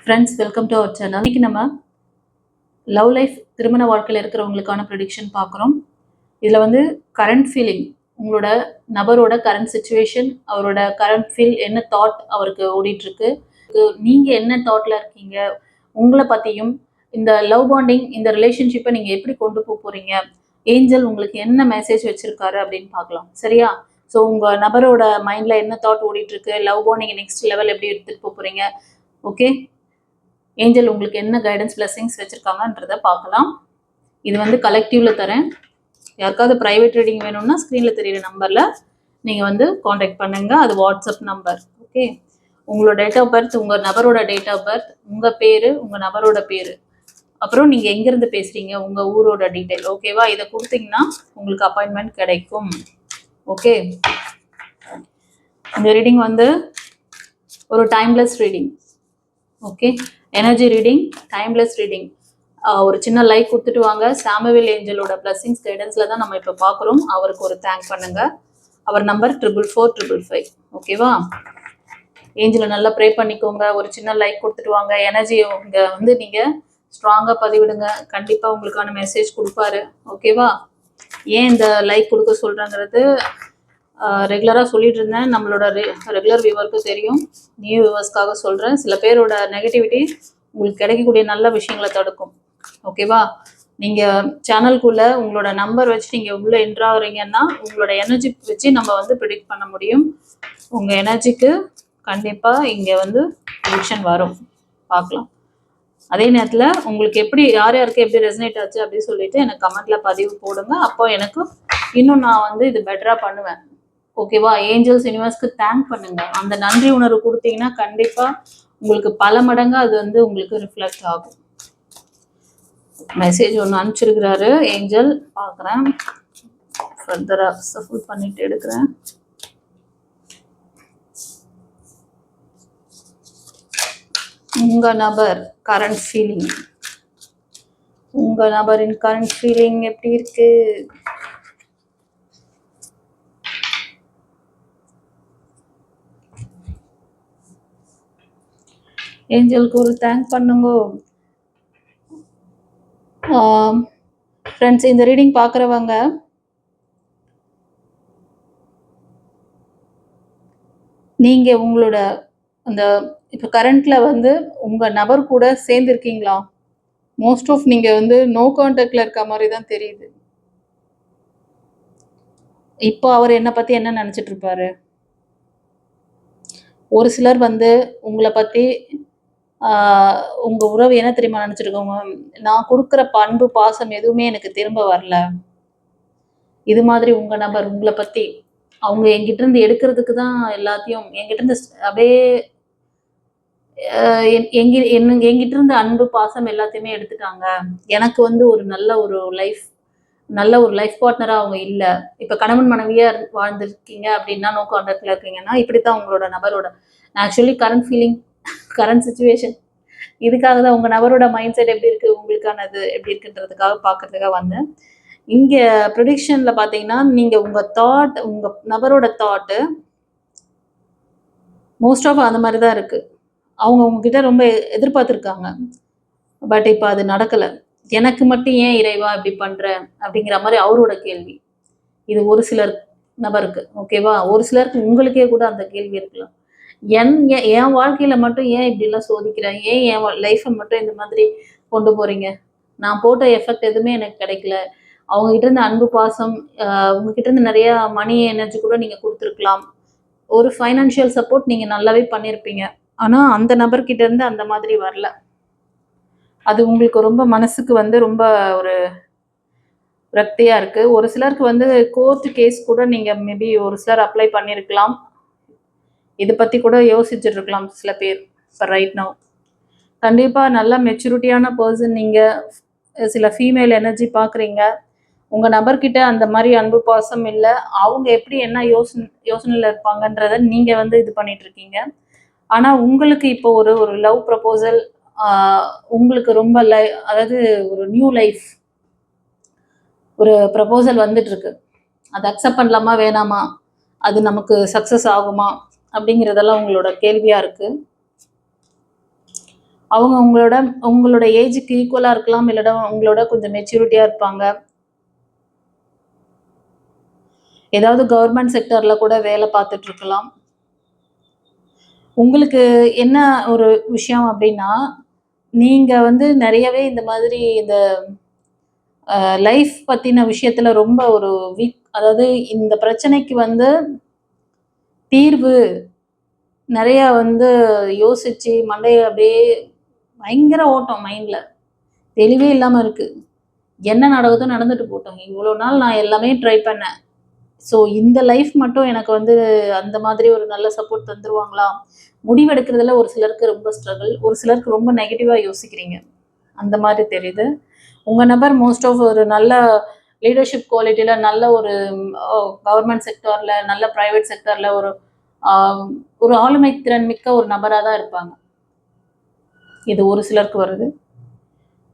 Friends, welcome to our channel. இன்னைக்கு நம்ம love life, திருமண வாழ்க்கையில் இருக்கிறவங்களுக்கான ப்ரெடிக்ஷன் பார்க்குறோம். இதில் வந்து கரண்ட் ஃபீலிங், உங்களோட நபரோட கரண்ட் சுச்சுவேஷன், அவரோட கரண்ட் ஃபீல், என்ன தாட் அவருக்கு ஓடிட்டுருக்கு, நீங்கள் என்ன தாட்டில் இருக்கீங்க, உங்களை பற்றியும், இந்த லவ் பாண்டிங், இந்த ரிலேஷன்ஷிப்பை நீங்கள் எப்படி கொண்டு போக போகிறீங்க, ஏஞ்சல் உங்களுக்கு என்ன மெசேஜ் வச்சுருக்காரு அப்படின்னு பார்க்கலாம். சரியா? ஸோ உங்கள் நபரோட மைண்டில் என்ன தாட் ஓடிட்டுருக்கு, லவ் பாண்டிங் நெக்ஸ்ட் லெவல் எப்படி எடுத்துகிட்டு போக போகிறீங்க, ஓகே? ஏஞ்சல் உங்களுக்கு என்ன கைடன்ஸ் பிளஸிங்ஸ் வச்சுருக்காங்கன்றதை பார்க்கலாம். இது வந்து கலெக்டிவில் தரேன். யாருக்காவது ப்ரைவேட் ரீடிங் வேணும்னா ஸ்க்ரீனில் தெரியுற நம்பரில் நீங்கள் வந்து காண்டாக்ட் பண்ணுங்கள். அது வாட்ஸ்அப் நம்பர். ஓகே, உங்களோட டேட் ஆஃப் பர்த், உங்கள் நபரோட டேட் ஆஃப் பர்த், உங்கள் பேர், உங்கள் நபரோட பேர், அப்புறம் நீங்கள் எங்கேருந்து பேசுகிறீங்க, உங்கள் ஊரோட டீட்டெயில். ஓகேவா? இதை கொடுத்தீங்கன்னா உங்களுக்கு அப்பாயின்மெண்ட் கிடைக்கும். ஓகே, இந்த ரீடிங் வந்து ஒரு timeless reading. Okay, energy reading, timeless reading. ஒரு சின்ன லைக் கொடுத்துட்டு வாங்க. சாமுவேல் ஏஞ்சலோட பிளஸிங்ஸ் கைடன்ஸில் தான் நம்ம இப்போ பார்க்குறோம். அவருக்கு ஒரு தேங்க் பண்ணுங்க. அவர் நம்பர் 44455. ஓகேவா? ஏஞ்சலை நல்லா ப்ரே பண்ணிக்கோங்க. ஒரு சின்ன லைக் கொடுத்துட்டு வாங்க. எனர்ஜி இங்கே வந்து நீங்கள் ஸ்ட்ராங்காக பதிவிடுங்க. கண்டிப்பாக உங்களுக்கான மெசேஜ் கொடுப்பாரு. ஓகேவா? ஏன் இந்த லைக் கொடுக்க சொல்கிறேங்கிறது ரெகுலராக சொல்லிட்டு இருந்தேன். நம்மளோட ரெகுலர் வியூவருக்கு தெரியும். நியூ வியூவர்ஸ்க்காக சொல்கிறேன். சில பேரோட நெகட்டிவிட்டி உங்களுக்கு கிடைக்கக்கூடிய நல்ல விஷயங்களை தடுக்கும். ஓகேவா? நீங்கள் சேனலுக்குள்ளே உங்களோட நம்பர் வச்சு நீங்கள் உள்ளே என்ட்ரு ஆகுறீங்கன்னா உங்களோட எனர்ஜி வச்சு நம்ம வந்து ப்ரிடிக்ட் பண்ண முடியும். உங்கள் எனர்ஜிக்கு கண்டிப்பாக இங்கே வந்து ப்ரிடிக்ஷன் வரும். பார்க்கலாம். அதே நேரத்தில் உங்களுக்கு எப்படி, யார் யாருக்கு எப்படி ரெசனேட் ஆச்சு அப்படின்னு சொல்லிட்டு எனக்கு கமெண்ட்டில் பதிவு போடுங்க. அப்போ எனக்கு இன்னும் நான் வந்து இது பெட்டராக பண்ணுவேன். ஓகேவா? ஏஞ்சல்ஸ் யூனிவர்ஸ்க்கு தேங்க் பண்ணுங்க. அந்த நன்றி உணர்வு கொடுத்தீங்கன்னா கண்டிப்பாக உங்களுக்கு பல மடங்கு அது வந்து உங்களுக்கு ரிஃப்ளெக்ட் ஆகும். மெசேஜ் ஒன்று அனுப்பிச்சிருக்கிறாரு ஏஞ்சல், பார்க்குறேன். ஃபர்தராக சஃபுல் பண்ணிட்டு எடுக்கிறேன். உங்கள் நபர் கரண்ட் ஃபீலிங், உங்கள் நபரின் கரண்ட் ஃபீலிங் எப்படி இருக்கு? ஏஞ்சலுக்கு ஒரு தேங்க் பண்ணுங்க. ஃப்ரெண்ட்ஸ், இந்த ரீடிங் பார்க்குறவங்க நீங்கள் உங்களோட அந்த இப்போ கரண்ட்டில் வந்து உங்கள் நபர் கூட சேர்ந்துருக்கீங்களா? மோஸ்ட் ஆஃப் நீங்கள் வந்து நோ கான்டாக்டில் இருக்க மாதிரி தான் தெரியுது. இப்போ அவர் என்னை பற்றி என்ன நினச்சிட்டு இருப்பாரு? ஒரு சிலர் வந்து உங்களை பற்றி உங்கள் உறவு என்ன தெரியுமா நினச்சிருக்கோங்க, நான் கொடுக்குற பண்பு பாசம் எதுவுமே எனக்கு திரும்ப வரல. இது மாதிரி உங்கள் நபர் உங்களை பற்றி அவங்க என்கிட்ட இருந்து எடுக்கிறதுக்கு தான் எல்லாத்தையும் என்கிட்ட இருந்து அப்படியே என்கிட்ட இருந்து அன்பு பாசம் எல்லாத்தையுமே எடுத்துட்டாங்க. எனக்கு வந்து ஒரு நல்ல ஒரு லைஃப் பார்ட்னராக அவங்க இல்லை. இப்போ கணவன் மனைவியாக வாழ்ந்துருக்கீங்க அப்படின்னா, நோ கான்டாக்டில் இருக்கீங்கன்னா, இப்படித்தான் உங்களோட நபரோட actually current feeling, current situation. இதுக்காக தான் உங்கள் நபரோட மைண்ட் செட் எப்படி இருக்குது, உங்களுக்கானது எப்படி இருக்குன்றதுக்காக பார்க்கறதுக்காக வந்தேன். இங்கே ப்ரெடிக்ஷனில் பார்த்தீங்கன்னா, நீங்கள் உங்கள் நபரோட தாட்டு மோஸ்ட் ஆஃப் அந்த மாதிரி தான் இருக்குது. அவங்க உங்ககிட்ட ரொம்ப எதிர்பார்த்துருக்காங்க. பட் இப்போ அது நடக்கலை. எனக்கு மட்டும் ஏன் இறைவா இப்படி பண்ணுற அப்படிங்கிற மாதிரி அவரோட கேள்வி. இது ஒரு சிலர் நபருக்கு. ஓகேவா? ஒரு சிலருக்கு உங்களுக்கே கூட அந்த கேள்வி இருக்கலாம். என் வாழ்க்கையில் மட்டும் ஏன் இப்படிலாம் சோதிக்கிறேன், ஏன் என் லைஃப்பை மட்டும் இந்த மாதிரி கொண்டு போகிறீங்க, நான் போட்ட எஃபெக்ட் எதுவுமே எனக்கு கிடைக்கல. அவங்ககிட்ட இருந்து அன்பு பாசம், உங்ககிட்ட இருந்து நிறையா மணி எனர்ஜி கூட நீங்கள் கொடுத்துருக்கலாம். ஒரு ஃபைனான்ஷியல் சப்போர்ட் நீங்கள் நல்லாவே பண்ணியிருப்பீங்க. ஆனால் அந்த நபர்கிட்ட இருந்து அந்த மாதிரி வரல. அது உங்களுக்கு ரொம்ப மனசுக்கு வந்து ரொம்ப ஒரு விரக்தியாக இருக்குது. ஒரு சிலருக்கு வந்து கோர்ட் கேஸ் கூட நீங்கள் மேபி ஒரு சிலர் அப்ளை பண்ணியிருக்கலாம். இதை பற்றி கூட யோசிச்சுட்டு இருக்கலாம் சில பேர். இப்போ ரைட் நவ் கண்டிப்பாக நல்ல மெச்சூரிட்டியான பர்சன் நீங்கள். சில ஃபீமேல் எனர்ஜி பார்க்குறீங்க. உங்கள் நபர்கிட்ட அந்த மாதிரி அன்பு பாசம் இல்லை. அவங்க எப்படி என்ன யோசனையில் இருப்பாங்கன்றதை நீங்கள் வந்து இது பண்ணிகிட்ருக்கீங்க. ஆனால் உங்களுக்கு இப்போ ஒரு லவ் ப்ரப்போசல், உங்களுக்கு ரொம்ப அதாவது ஒரு நியூ லைஃப் ஒரு ப்ரப்போசல் வந்துட்டுருக்கு. அதை அக்செப்ட் பண்ணலாமா வேணாமா, அது நமக்கு சக்ஸஸ் ஆகுமா அப்படிங்கிறதெல்லாம் உங்களோட கேள்வியாக இருக்குது. அவங்க உங்களோட ஏஜுக்கு ஈக்குவலா இருக்கலாம், இல்லைன்னா உங்களோட கொஞ்சம் மெச்சூரிட்டியா இருப்பாங்க. ஏதாவது கவர்மெண்ட் செக்டர்ல கூட வேலை பார்த்துட்டு இருக்கலாம். உங்களுக்கு என்ன ஒரு விஷயம் அப்படின்னா, நீங்க வந்து நிறையவே இந்த மாதிரி இந்த லைஃப் பத்தின விஷயத்துல ரொம்ப ஒரு அதாவது இந்த பிரச்சனைக்கு வந்து தீர்வு நிறைய வந்து யோசிச்சு மண்டைய அப்படியே பயங்கர ஓட்டம் மைண்ட்ல. தெளிவே இல்லாம இருக்கு. என்ன நடக்குதோ நடந்துட்டு போட்டோம். இவ்வளோ நாள் நான் எல்லாமே ட்ரை பண்ணேன். ஸோ இந்த லைஃப் மட்டும் எனக்கு வந்து அந்த மாதிரி ஒரு நல்ல சப்போர்ட் தந்துருவாங்களா? முடிவெடுக்கிறதுல ஒரு சிலருக்கு ரொம்ப ஸ்ட்ரகிள். ஒரு சிலருக்கு ரொம்ப நெகட்டிவா யோசிக்கிறீங்க. அந்த மாதிரி தெரியுது. உங்க நபர் மோஸ்ட் ஆஃப் ஒரு நல்ல லீடர்ஷிப் குவாலிட்டில நல்ல ஒரு கவர்மெண்ட் செக்டார்ல, நல்ல பிரைவேட் செக்டார்ல ஒரு ஆ ஒரு ஆளுமை திறன் மிக்க ஒரு நபரா தான் இருப்பாங்க. இது ஒரு சிலருக்கு வருது.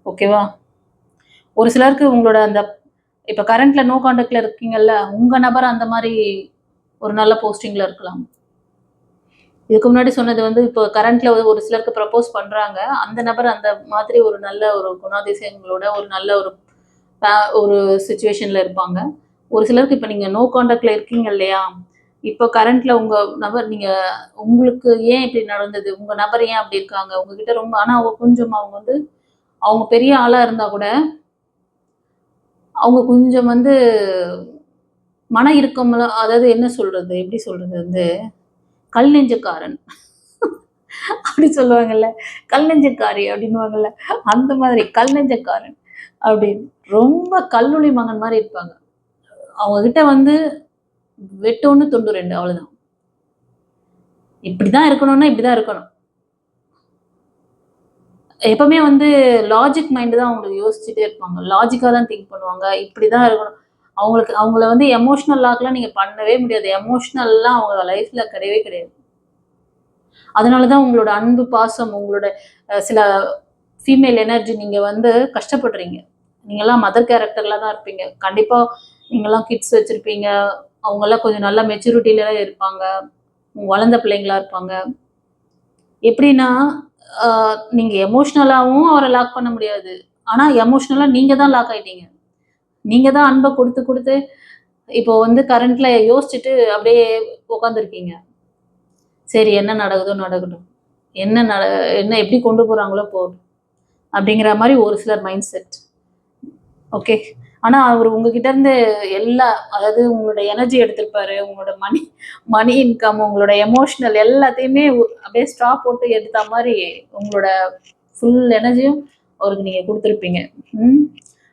ஓகேவா? ஒரு சிலருக்கு உங்களோட அந்த இப்ப கரண்ட்ல நோ கான்டாக்ட்ல இருக்கீங்கல்ல, உங்க நபர் அந்த மாரி ஒரு நல்ல போஸ்டிங்ல இருக்கலாம். இதுக்கு முன்னாடி சொன்னது வந்து இப்போ கரண்ட்ல ஒரு சிலருக்கு ப்ரப்போஸ் பண்றாங்க. அந்த நபர் அந்த மாதிரி ஒரு நல்ல ஒரு குணாதிசயங்களோட ஒரு நல்ல ஒரு ஒரு சிச்சுவேஷன்ல இருப்பாங்க. ஒரு சிலருக்கு இப்ப நீங்க நோ கான்டாக்ட்ல இருக்கீங்க இல்லையா? இப்போ கரண்ட்ல உங்க நபர் உங்களுக்கு ஏன் இப்படி நடந்தது? உங்க நபர் ஏன் அப்படி இருக்காங்க? உங்ககிட்ட ரொம்ப ஆனா அவங்க வந்து அவங்க பெரிய ஆளா இருந்தா கூட, அவங்க கொஞ்சம் வந்து மன இறுக்கம்லாம் அதாவது என்ன சொல்றது? எப்படி சொல்றது வந்து, கல் நெஞ்சக்காரன் அப்படி சொல்லுவாங்கல்ல. கல் நெஞ்சக்காரி அப்படின்னுவாங்கல்ல. அந்த மாதிரி கல் நெஞ்சக்காரன் அப்படின்னு. ரொம்ப கல்லுளி மகன் மாரி இருப்பாங்க. அவங்க கிட்ட வந்து வெட்டு 1 துண்டு 2 அவ்வளோதான். இப்படிதான் இருக்கணும்னா இப்படிதான் இருக்கணும். எப்பவுமே வந்து லாஜிக் மைண்ட் தான் அவங்களுக்கு யோசிச்சுட்டே இருப்பாங்க. லாஜிக்கா தான் திங்க் பண்ணுவாங்க. இப்படிதான் இருக்கணும். அவங்கள வந்து எமோஷனல் லாக்லாம் நீங்க பண்ணவே முடியாது. எமோஷனல்லாம் அவங்க லைஃப்ல கிடையவே கிடையாது. அதனால தான் உங்களோட அன்பு, பாசம், உங்களோட சில ஃபீமேல் எனர்ஜி நீங்க வந்து கஷ்டப்படுறீங்க. நீங்கலாம் மதர் கேரக்டர்ல தான் இருப்பீங்க. கண்டிப்பா நீங்கலாம் கிட்ஸ் வச்சிருப்பீங்க. அவங்கலாம் கொஞ்சம் நல்ல மெச்சூரிட்டில இருப்பாங்க. வளர்ந்த பிள்ளைங்களா இருப்பாங்க. எப்படின்னா, அ நீங்க எமோஷனலாவும் அவர லாக் பண்ண முடியாது. ஆனா எமோஷனலா நீங்க தான் லாக் ஆயிட்டீங்க. நீங்க தான் அன்ப குடுத்து, குடுத்து இப்போ வந்து கரண்ட்ல யோசிச்சுட்டு அப்படியே உட்காந்துருக்கீங்க. சரி என்ன நடக்குதோ நடக்கட்டும். என்ன நட என்ன எப்படி கொண்டு போறாங்களோ போகட்டும். அப்படிங்கிற மாரி ஒரு சிலர் மைண்ட் செட். ஓகே. ஆனா அவரு உங்ககிட்ட இருந்து அதாவது உங்களோட எனர்ஜி எடுத்திருப்பாரு. உங்களோட மணி மணி இன்கம், உங்களோட எமோஷனல் எல்லாத்தையுமே அப்படியே ஸ்ட்ரா போட்டு எடுத்தா மாரி உங்களோட ஃபுல் எனர்ஜியும் அவருக்கு நீங்க குடுத்துருப்பீங்க. ம்.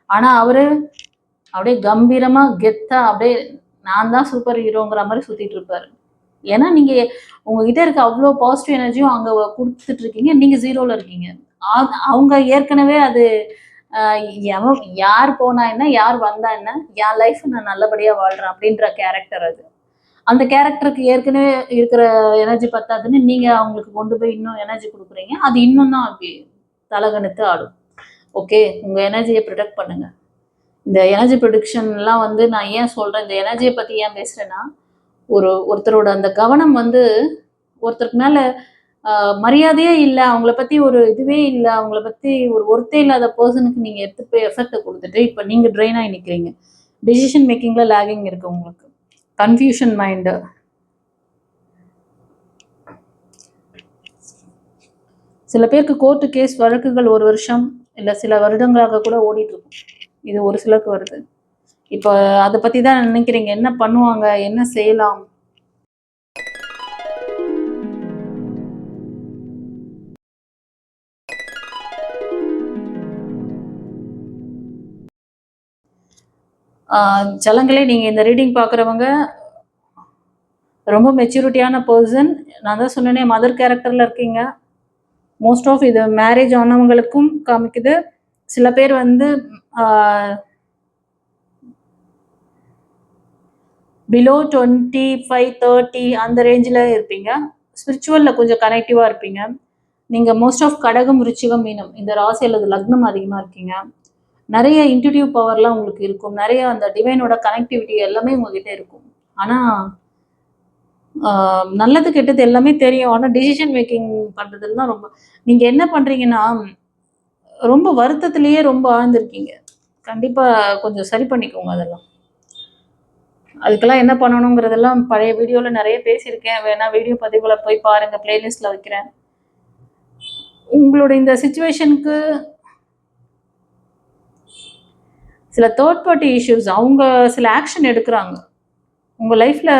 ஆனா அவரு அப்படியே கம்பீரமா, கெத்தா அப்படியே நான் தான் சூப்பர் ஹீரோங்கிற மாரி சுத்திட்டு இருப்பாரு. ஏன்னா, நீங்க உங்ககிட்ட இருக்க அவ்ளோ பாசிட்டிவ் எனர்ஜியும் அங்க குடுத்துட்டு இருக்கீங்க. நீங்க 0ல இருக்கீங்க. அவங்க ஏற்கனவே அது அ யார் போனா என்ன? யார் வந்தா என்ன? என் லைஃப் நான் நல்லபடியா வாழ்றேன் அப்படின்ற கேரக்டர் அது. அந்த கேரக்டருக்கு ஏற்கனவே இருக்கிற எனர்ஜி பத்தாதுன்னு நீங்க அவங்களுக்கு கொண்டு போய் இன்னும் எனர்ஜி குடுக்குறீங்க. அது இன்னும் தான் அப்படி தலகணித்து ஆடும். ஓகே. உங்க எனர்ஜிய புரொடெக்ட் பண்ணுங்க. இந்த எனர்ஜி ப்ரொடக்ஷன்லாம் வந்து நான் ஏன் சொல்றேன்? இந்த எனர்ஜிய பத்தி ஏன் பேசுறேன்னா, ஒருத்தரோட அந்த கவனம் வந்து ஒருத்தருக்கு மேல அ மரியாதையே இல்ல. அவங்கள பத்தி ஒரு இதுவே இல்ல. அவங்கள பத்தி ஒரு ஒர்த்தே இல்லாத பெர்சனுக்கு நீங்க எடுத்துட்டு போய் எஃபெக்ட்ட குடுத்துட்டு, இப்ப நீங்க ட்ரெயின் ஆயி நிக்கிறீங்க. டிசிஷன் மேக்கிங்ல லேகிங் இருக்கு உங்களுக்கு. Confusion mind. சில பேருக்கு கோர்ட் கேஸ் வழக்குகள் 1 வருஷம், இல்ல சில வருடங்களாக கூட ஓடிட்டு இருக்கும். இது ஒரு சிலருக்கு வருது. இப்ப அத பத்தி தான் நினைக்கிறீங்க. என்ன பண்ணுவாங்க? என்ன செய்யலாம்? ஆ செல்லங்களே நீங்க இந்த ரீடிங் பார்க்குறவங்க ரொம்ப மெச்சூரிட்டியான பெர்சன். நான் தான் சொன்னேனே மதர் கேரக்டர்ல இருக்கீங்க. மோஸ்ட் ஆஃப் இது மேரேஜ் ஆனவங்களுக்கும் காமிக்குது. சில பேர் வந்து ஆ பிலோ 25, 30 அந்த ரேஞ்சில இருப்பீங்க. ஸ்பிரிச்சுவல்ல கொஞ்சம் கனெக்டிவா இருப்பீங்க. நீங்க மோஸ்ட் ஆஃப் கடகம், விருச்சிகம், மீனம் இந்த ராசி அல்லது லக்னம் அதிகமா இருக்கீங்க. நெறைய இன்ட்யூட்டிவ் பவர்லாம் உங்களுக்கு இருக்கும். நெறைய அந்த டிவைனோட கனெக்டிவிட்டி எல்லாமே உங்ககிட்ட இருக்கும். ஆனா நல்லது கெட்டது எல்லாமே தெரியும். ஆனா டிசிஷன் மேக்கிங் பண்றதுல தான் ரொம்ப நீங்க என்ன பண்றீங்கன்னா, ரொம்ப வருத்தத்திலேயே ரொம்ப ஆழ்ந்திருக்கீங்க. கண்டிப்பா கொஞ்சம் சரி பண்ணிக்கோங்க அதெல்லாம். அதுக்கெல்லாம் என்ன பண்ணணுங்கிறதெல்லாம் பழைய வீடியோல நெறைய பேசியிருக்கேன். வேணா வீடியோ பதிவுகள போய் பாருங்க. பிளேலிஸ்ட்ல வைக்கிறேன். உங்களோட இந்த சிச்சுவேஷனுக்கு சில தேர்ட் பார்ட்டி இஷ்யூஸ் அவங்க சில ஆக்ஷன் எடுக்குறாங்க. உங்க லைஃப்ல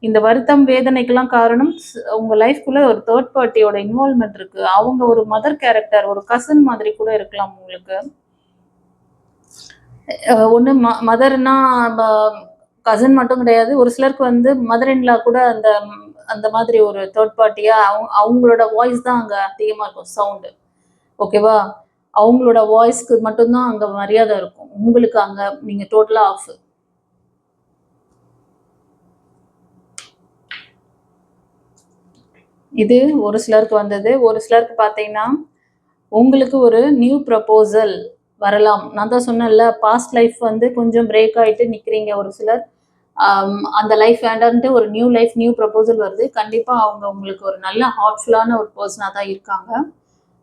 இந்த வருத்தம், வேதனைக்கெல்லாம் காரணம் உங்க லைஃப்குள்ள ஒரு தேர்ட் பார்ட்டியோட இன்வால்வ்மென்ட் இருக்கு. அவங்க ஒரு மதர் கேரக்டர், ஒரு கசின் மாதிரி கூட இருக்கலாம் உங்களுக்கு. ஒண்ணு மதர்னா கசின் மட்டும் கிடையாது. ஒரு சிலருக்கு வந்து மதர் இன் லா கூட அந்த அந்த மாதிரி ஒரு தேர்ட் பார்ட்டியா அவங்களோட வாய்ஸ் தான் அங்க அதிகமா இருக்கும் சவுண்ட். ஓகேவா? அவங்களோட வாய்ஸ்க்கு மட்டும் தான் அங்க மரியாதை இருக்கும். உங்களுக்கு அங்க நீங்க டோட்டலா ஆஃப். இது ஒரு சிலருக்கு வந்தது. ஒரு சிலருக்கு பார்த்தீங்கன்னா, உங்களுக்கு ஒரு நியூ ப்ரப்போசல் வரலாம். நான் தான் சொன்னேன்ல, பாஸ்ட் லைஃப் வந்து கொஞ்சம் பிரேக் ஆயிட்டு நிக்கிறீங்க ஒரு சிலர். அந்த லைஃப் வேண்டான்ட்டு ஒரு நியூ லைஃப், நியூ ப்ரப்போசல் வருது. கண்டிப்பா அவங்க உங்களுக்கு ஒரு நல்ல ஹார்ட்ஃபுல்லான ஒரு பெர்சனா தான் இருக்காங்க.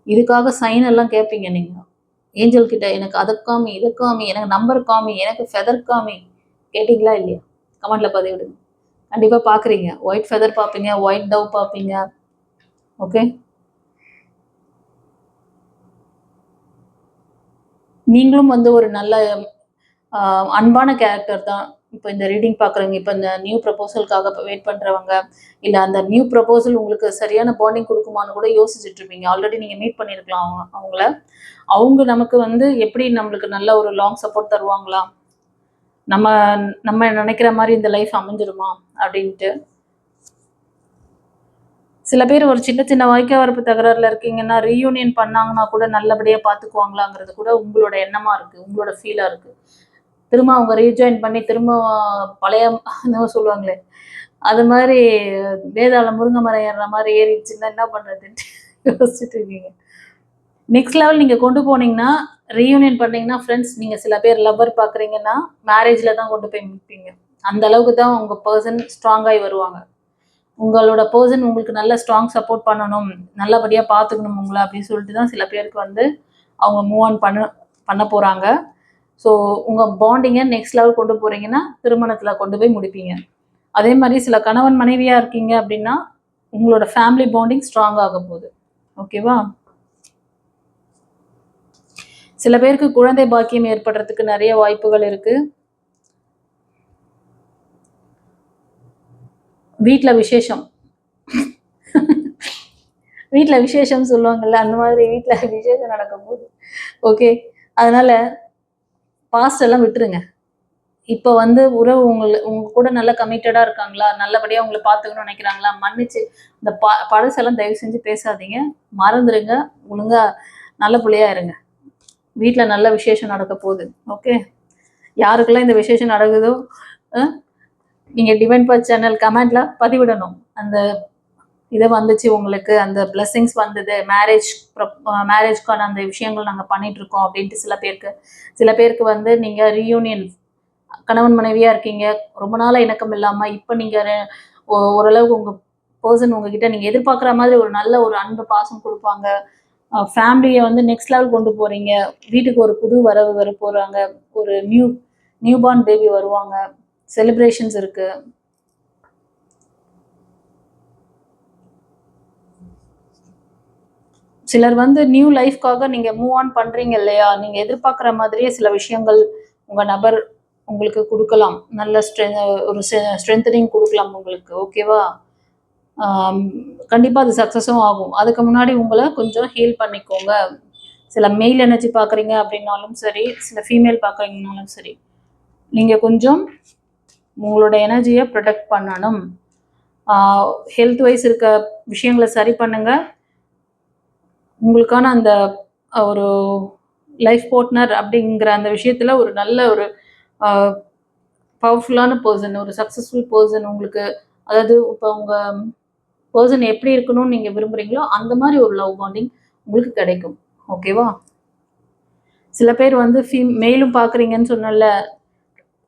இதுக்காக சைன் எல்லாம் கேட்பீங்க நீங்க. ஏஞ்சல் கிட்ட எனக்கு அத காமி, இத காமி, எனக்கு நம்பர் காமி, எனக்கு ஃபெதர் காமி. கேட்டீங்களா இல்லையா? கமெண்ட்ல பதிவிடுங்க. கண்டிப்பா பார்க்குறீங்க. ஒயிட் ஃபெதர் பார்ப்பீங்க, ஒயிட் டவ் பார்ப்பீங்க. ஓகே. நீங்களும் வந்து ஒரு நல்ல அன்பான கேரக்டர் தான். இப்போ இந்த ரீடிங் பார்க்குறவங்க, இப்போ இந்த நியூ ப்ரப்போசலுக்காக வெயிட் பண்றவங்க, இல்ல அந்த நியூ ப்ரப்போசல் உங்களுக்கு சரியான பாண்டிங் குடுக்குமான்னு கூட யோசிச்சுட்டு இருப்பீங்க. ஆல்ரெடி நீங்க மீட் பண்ணியிருக்கலாம் அவங்கள. அவங்க நமக்கு வந்து எப்படி நம்மளுக்கு நல்ல ஒரு லாங் சப்போர்ட் தருவாங்களா? நம்ம நம்ம நினைக்கிற மாரி இந்த லைஃப் அமைஞ்சிருமா? அப்படின்ட்டு. சில பேர் ஒரு சின்ன சின்ன வாய்க்கா வரப்பு தகராறுல இருக்கீங்கன்னா, ரீயூனியன் பண்ணாங்கன்னா கூட நல்லபடியா பார்த்துக்குவாங்களாங்கிறது கூட உங்களோட எண்ணமா இருக்கு. உங்களோட ஃபீலா இருக்கு. திரும்ப அவங்க ரீஜாயின் பண்ணி திரும்ப பழைய என்னவோ சொல்லுவாங்களே, அது மாரி வேதாளம் முருங்க மரம் ஏறுற மாரி ஏறிடுச்சுன்னா என்ன பண்றதுன்ட்டு யோசிச்சுட்டு இருக்கீங்க. நெக்ஸ்ட் லெவல் நீங்க கொண்டு போனீங்கன்னா, ரீயூனியன் பண்ணீங்கன்னா, ஃப்ரெண்ட்ஸ் நீங்க சில பேர் லவ்வர் பார்க்குறீங்கன்னா, மேரேஜ்ல தான் கொண்டு போய் முடிப்பீங்க. அந்த அளவுக்கு தான் உங்க பெர்சன் ஸ்ட்ராங் ஆயி வருவாங்க. உங்களோட பெர்சன் உங்களுக்கு நல்ல ஸ்ட்ராங் சப்போர்ட் பண்ணணும், நல்லபடியா பார்த்துக்கணும் உங்கள அப்படின்னு சொல்லிட்டு தான் சில பேருக்கு வந்து அவங்க மூவ் ஆன் பண்ண போறாங்க. ஸோ உங்க பாண்டிங்க நெக்ஸ்ட் லெவல் கொண்டு போறீங்கன்னா, திருமணத்துல கொண்டு போய் முடிப்பீங்க. அதே மாரி சில கணவன் மனைவியா இருக்கீங்க அப்படின்னா, உங்களோட ஃபேமிலி பாண்டிங் ஸ்ட்ராங் ஆக போகுது. ஓகேவா? சில பேருக்கு குழந்தை பாக்கியம் ஏற்படுறதுக்கு நெறைய வாய்ப்புகள் இருக்கு. வீட்ல விசேஷம். வீட்ல விசேஷம்னு சொல்லுவாங்கல்ல, அந்த மாதிரி வீட்ல விசேஷம் நடக்க போகுது. ஓகே. அதனால பாஸ்ட் எல்லாம் விட்டுருங்க. இப்ப வந்து உறவு உங்க கூட நல்லா கமிட்டடா இருக்காங்களா? நல்லபடியா உங்கள பார்த்துக்கணும்னு நினைக்கிறாங்களா? மன்னிச்சு இந்த பழசெல்லாம் தயவு செஞ்சு பேசாதீங்க. மறந்துருங்க. ஒழுங்கா நல்ல புள்ளையா இருங்க. வீட்ல நல்ல விசேஷம் நடக்க போகுது. ஓகே. யாருக்கெல்லாம் இந்த விசேஷம் நடக்குதோ, அ நீங்க டிவைன் பாத் சேனல் கமெண்ட்ல பதிவிடணும். அந்த இது வந்துச்சு உங்களுக்கு, அந்த பிளெஸ்ஸிங்ஸ் வந்தது. மேரேஜ்க்கான அந்த விஷயங்கள் நாங்க பண்ணிட்டு இருக்கோம் அப்படின்ட்டு சில பேருக்கு வந்து நீங்க ரீயூனியன் கணவன் மனைவியா இருக்கீங்க. ரொம்ப நாளா இணக்கம் இல்லாம, இப்ப நீங்க ஓரளவுக்கு உங்க பெர்சன் உங்ககிட்ட நீங்க எதிர்பார்க்குற மாதிரி ஒரு நல்ல ஒரு அன்பு, பாசம் குடுப்பாங்க. ஃபேமிலிய வந்து நெக்ஸ்ட் லெவல் கொண்டு போறீங்க. வீட்டுக்கு ஒரு புது வரவு வரப்போறாங்க. ஒரு நியூ பார்ன் பேபி வருவாங்க. செலிப்ரேஷன்ஸ் இருக்கு. சிலர் வந்து நியூ லைஃப்காக நீங்க மூவ் ஆன் பண்றீங்க இல்லையா? நீங்க எதிர்பார்க்குற மாதிரியே சில விஷயங்கள் உங்க நபர் உங்களுக்கு குடுக்கலாம். நல்ல ஒரு ஸ்ட்ரென்தனிங் குடுக்கலாம் உங்களுக்கு. ஓகேவா? ஆம், கண்டிப்பா அது சக்சஸும் ஆகும். அதுக்கு முன்னாடி உங்கள கொஞ்சம் ஹீல் பண்ணிக்கோங்க. சில மெயில் எனர்ஜி பார்க்குறீங்க அப்படின்னாலும் சரி, சில ஃபீமேல் பார்க்குறீங்கனாலும் சரி, நீங்க கொஞ்சம் உங்களோட எனர்ஜிய ப்ரொடெக்ட் பண்ணணும். ஹெல்த் வைஸ் இருக்க விஷயங்கள சரி பண்ணுங்க. உங்களுக்கான அந்த ஒரு லைஃப் பார்ட்னர் அப்படிங்கிற அந்த விஷயத்துல ஒரு நல்ல ஒரு அ பவர்ஃபுல்லான பெர்சன், ஒரு சக்சஸ்ஃபுல் பெர்சன் உங்களுக்கு அதாவது இப்ப உங்க பெர்சன் எப்படி இருக்கணும்னு நீங்க விரும்புறீங்களோ, அந்த மாரி ஒரு லவ் பாண்டிங் உங்களுக்கு கிடைக்கும். ஓகேவா? சில பேர் வந்து மெயிலும் பார்க்குறீங்கன்னு சொன்னேன்ல,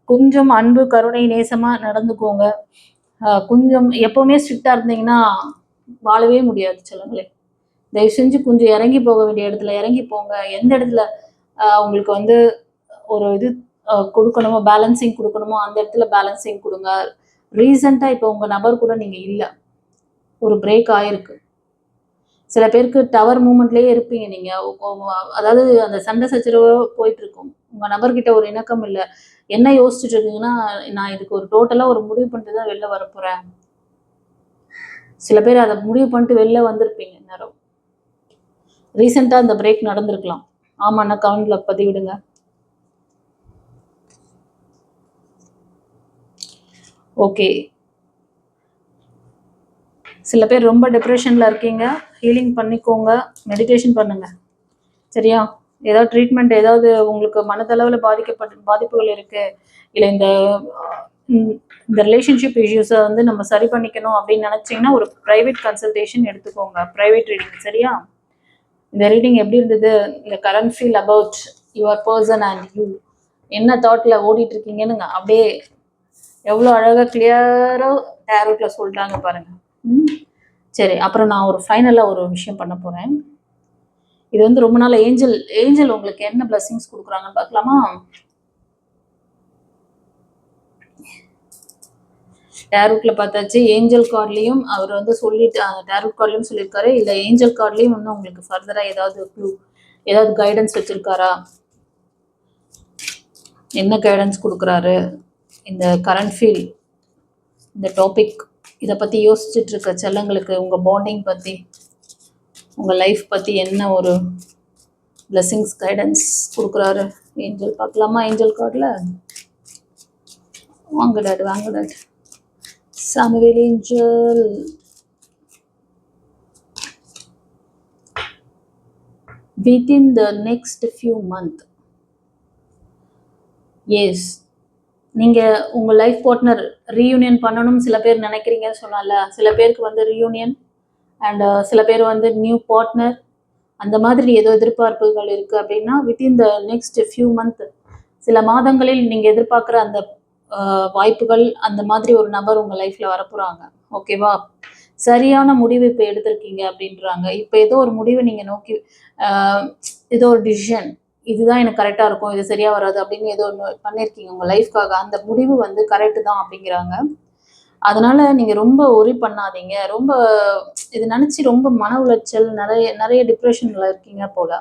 கொஞ்சம் அன்பு, கருணை, நேசமா நடந்துக்கோங்க. கொஞ்சம் எப்பவுமே ஸ்ட்ரிக்டா இருந்தீங்கன்னா வாழவே முடியாது செல்லங்களே. தயவு செஞ்சு கொஞ்சம் இறங்கி போக வேண்டிய இடத்துல இறங்கி போங்க. எந்த இடத்துல உங்களுக்கு வந்து ஒரு இது கொடுக்கணுமோ, பேலன்சிங் கொடுக்கணுமோ அந்த இடத்துல பேலன்சிங் கொடுங்க. ரீசெண்டா இப்போ உங்க நபர் கூட நீங்க இல்ல, ஒரு பிரேக் ஆயிருக்கு. சில பேருக்கு டவர் மூமெண்ட்லயே இருப்பீங்க நீங்க. அதாவது அந்த சண்டை சச்சரவு போயிட்டு இருக்கும். உங்க நபர்கிட்ட ஒரு இணக்கம் இல்லை. என்ன யோசிச்சுட்டு இருக்கீங்கன்னா, நான் இதுக்கு ஒரு டோட்டலா ஒரு முடிவு பண்ணிட்டு தான் வெளில வரப்போறேன். சில பேர் அதை முடிவு பண்ணிட்டு வெளில வந்திருப்பீங்க நேரம். ரீசெண்டா அந்த பிரேக் நடந்திருக்கலாம். ஆமாண்ணா, கமெண்ட்ல பதிவிடுங்க. ஓகே, சில பேர் ரொம்ப டிப்ரெஷன்ல இருக்கீங்க. ஹீலிங் பண்ணிக்கோங்க, மெடிடேஷன் பண்ணுங்க. சரியா? ஏதாவது ட்ரீட்மெண்ட், ஏதாவது உங்களுக்கு மனதளவில் பாதிப்புகள் இருக்கு, இல்லை இந்த ரிலேஷன்ஷிப் இஷ்யூஸை வந்து நம்ம சரி பண்ணிக்கணும் அப்படின்னு நினைச்சீங்கன்னா ஒரு ப்ரைவேட் கன்சல்டேஷன் எடுத்துக்கோங்க, ப்ரைவேட் ரீடிங். சரியா? இந்த ரீடிங் எப்படி இருந்தது? இந்த current feel about your person and you, என்ன தாட்ல ஓடிட்டு இருக்கீங்கன்னு அப்படியே எவ்வளோ அழகாக கிளியராக டேரோட்ல சொல்லிட்டாங்க பாருங்க. சரி, அப்புறம் நான் ஒரு ஃபைனலாக ஒரு விஷயம் பண்ண போகிறேன். இது வந்து ரொம்ப நாள் ஏஞ்சல் உங்களுக்கு என்ன பிளஸிங்ஸ் கொடுக்குறாங்கன்னு பார்க்கலாமா? டேரோட்ல பார்த்தாச்சு. ஏஞ்சல் கார்ட்லையும் அவர் வந்து சொல்லிட்டு, டேரோட் கார்ட்லையும் சொல்லியிருக்காரு. இல்லை ஏஞ்சல் கார்ட்லையும் இன்னும் உங்களுக்கு ஃபர்தராக ஏதாவது க்ளூ, ஏதாவது கைடன்ஸ் வச்சிருக்காரா? என்ன கைடன்ஸ் கொடுக்குறாரு? இந்த கரண்ட் ஃபீல், இந்த டாபிக், இதை பற்றி யோசிச்சுட்டு இருக்க செல்லங்களுக்கு உங்கள் பாண்டிங் பற்றி, உங்கள் லைஃப் பற்றி என்ன ஒரு பிளெஸிங்ஸ் கைடன்ஸ் கொடுக்குறாரு ஏஞ்சல்? பார்க்கலாமா? ஏஞ்சல் கார்டில் வாங்க டாட், வாங்க டாட். Samuel angel, within the next few months. Yes, நீங்கள் உங்கள் லைஃப் பார்ட்னர் ரீயூனியன் பண்ணணும் சில பேர் நினைக்கிறீங்கன்னு சொன்னால. சில பேருக்கு வந்து ரீயூனியன் அண்ட் சில பேர் வந்து நியூ பார்ட்னர், அந்த மாதிரி ஏதோ எதிர்பார்ப்புகள் இருக்குது அப்படின்னா within the next few month, சில மாதங்களில் நீங்கள் எதிர்பார்க்குற அந்த வாய்ப்புகள், அந்த மாதிரி ஒரு நபர் உங்கள் லைஃப்பில் வரப்போகிறாங்க. ஓகேவா? சரியான முடிவு இப்போ எடுத்திருக்கீங்க அப்படின்றாங்க. இப்போ ஏதோ ஒரு முடிவை நீங்கள் நோக்கி, ஏதோ ஒரு டிசிஷன், இதுதான் எனக்கு கரெக்டாக இருக்கும், இது சரியாக வராது அப்படின்னு ஏதோ ஒன்று பண்ணியிருக்கீங்க உங்கள் லைஃப்காக. அந்த முடிவு வந்து கரெக்டு தான் அப்படிங்கிறாங்க. அதனால நீங்கள் ரொம்ப ஒரி பண்ணாதீங்க. ரொம்ப இது நினச்சி ரொம்ப மன உளைச்சல், நிறைய டிப்ரெஷனில் இருக்கீங்க போல.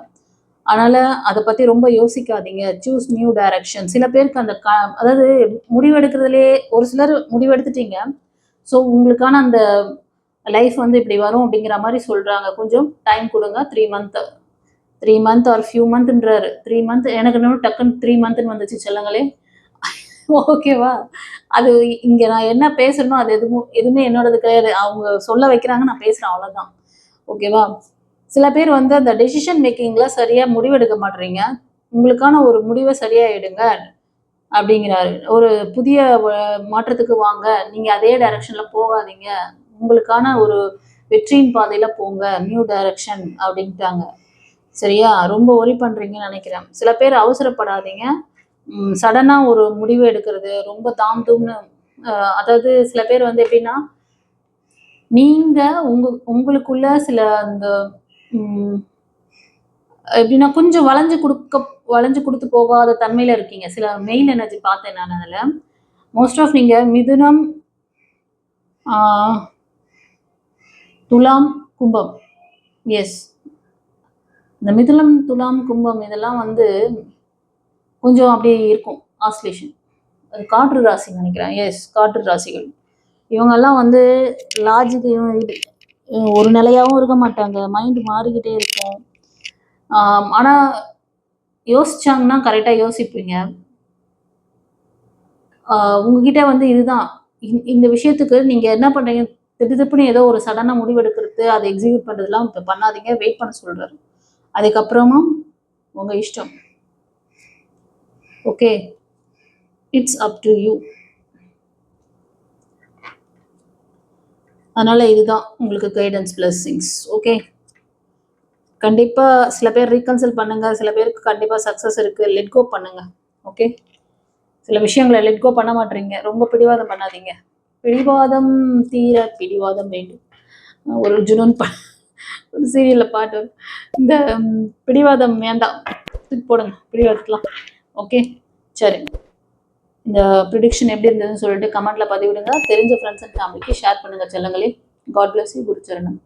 அதனால் அதை பற்றி ரொம்ப யோசிக்காதீங்க. Choose new direction. சில பேருக்கு அந்த அதாவது முடிவெடுக்கிறதுலே ஒரு சிலர் முடிவெடுத்துட்டீங்க. ஸோ உங்களுக்கான அந்த லைஃப் வந்து இப்படி வரும் அப்படிங்கிற மாதிரி சொல்கிறாங்க. கொஞ்சம் டைம் கொடுங்க. 3 மந்த் ஆர் ஃபியூ மந்த்ன்றாரு. 3 மந்த் எனக்கு இன்னும் டக்குன்னு 3 மந்த்னு வந்துச்சு செல்லங்களே. ஓகேவா? அது இங்கே நான் என்ன பேசணும் அது எதுவுமே என்னோடது கிடையாது. அவங்க சொல்ல வைக்கிறாங்க, நான் பேசுகிறேன், அவ்வளோதான். ஓகேவா? சில பேர் வந்து அந்த டெசிஷன் மேக்கிங்கில் சரியாக முடிவெடுக்க மாட்டேறீங்க. உங்களுக்கான ஒரு முடிவை சரியாக எடுங்க அப்படிங்கிறாரு. ஒரு புதிய மாற்றத்துக்கு வாங்க, நீங்கள் அதே டைரக்ஷனில் போகாதீங்க, உங்களுக்கான ஒரு வெற்றியின் பாதையில் போங்க, நியூ டைரக்ஷன் அப்படின்ட்டாங்க. சரியா? ரொம்ப ஒரி பண்ணுறீங்கன்னு நினைக்கிறேன். சில பேர் அவசரப்படாதீங்க. சடனாக ஒரு முடிவு எடுக்கிறது ரொம்ப தாம்தும்னு, அதாவது சில பேர் வந்து எப்படின்னா, நீங்கள் உங்களுக்குள்ள சில அந்த எப்படின்னா கொஞ்சம் வளைஞ்சு கொடுத்து போகாத தன்மையில் இருக்கீங்க. சில மெயின் எனர்ஜி பார்த்தேன் நான் அதில். மோஸ்ட் ஆஃப் நீங்கள் மிதுனம், துலாம், கும்பம். எஸ், இந்த மிதுனம், துலாம், கும்பம் இதெல்லாம் வந்து கொஞ்சம் அப்படியே இருக்கும் ஆஸ்லேஷன். அது காற்று ராசி நினைக்கிறேன். எஸ், காற்று ராசிகள். இவங்கெல்லாம் வந்து லாஜிக் ஒரு நிலையாகவும் இருக்க மாட்டாங்க. மைண்டு மாறிக்கிட்டே இருக்கும். ஆனால் யோசிச்சாங்கன்னா கரெக்டாக யோசிப்பீங்க. உங்ககிட்ட வந்து இதுதான் இந்த விஷயத்துக்கு நீங்கள் என்ன பண்ணுறீங்க, திடுப்புன்னு ஏதோ ஒரு சடனாக முடிவெடுக்கிறது, அதை எக்ஸிக்யூட் பண்ணுறதுலாம் இப்போ பண்ணாதீங்க. வெயிட் பண்ண சொல்கிறாரு. அதுக்கப்புறமா உங்கள் இஷ்டம். Okay, it's up to you. அதனால் இதுதான் உங்களுக்கு கைடன்ஸ், பிளெஸிங்ஸ். ஓகே, கண்டிப்பாக சில பேர் ரீகன்சல் பண்ணுங்கள். சில பேருக்கு கண்டிப்பாக சக்ஸஸ் இருக்குது. லெட் கோ பண்ணுங்கள். ஓகே, சில விஷயங்களை லெட் கோ பண்ண மாட்டீங்க. ரொம்ப பிடிவாதம் பண்ணாதீங்க. பிடிவாதம் தீர பிடிவாதம் வேண்டும். ஒரு ஜுனூன் ஒரு சீரியல்ல பாட்டு வரும். இந்த பிடிவாதம் வேண்டாம், தூக்கி போடுங்க பிடிவாதத்தலாம். ஓகே, சரி. இந்த ப்ரிடிக்ஷன் எப்படி இருந்ததுன்னு சொல்லிட்டு கமெண்ட்ல பதிவிடுங்க. தெரிஞ்ச ஃப்ரெண்ட்ஸ் அண்ட் ஃபேமிலிக்கு ஷேர் பண்ணுங்க செல்லங்களே. God bless you. குருச்சரணம்.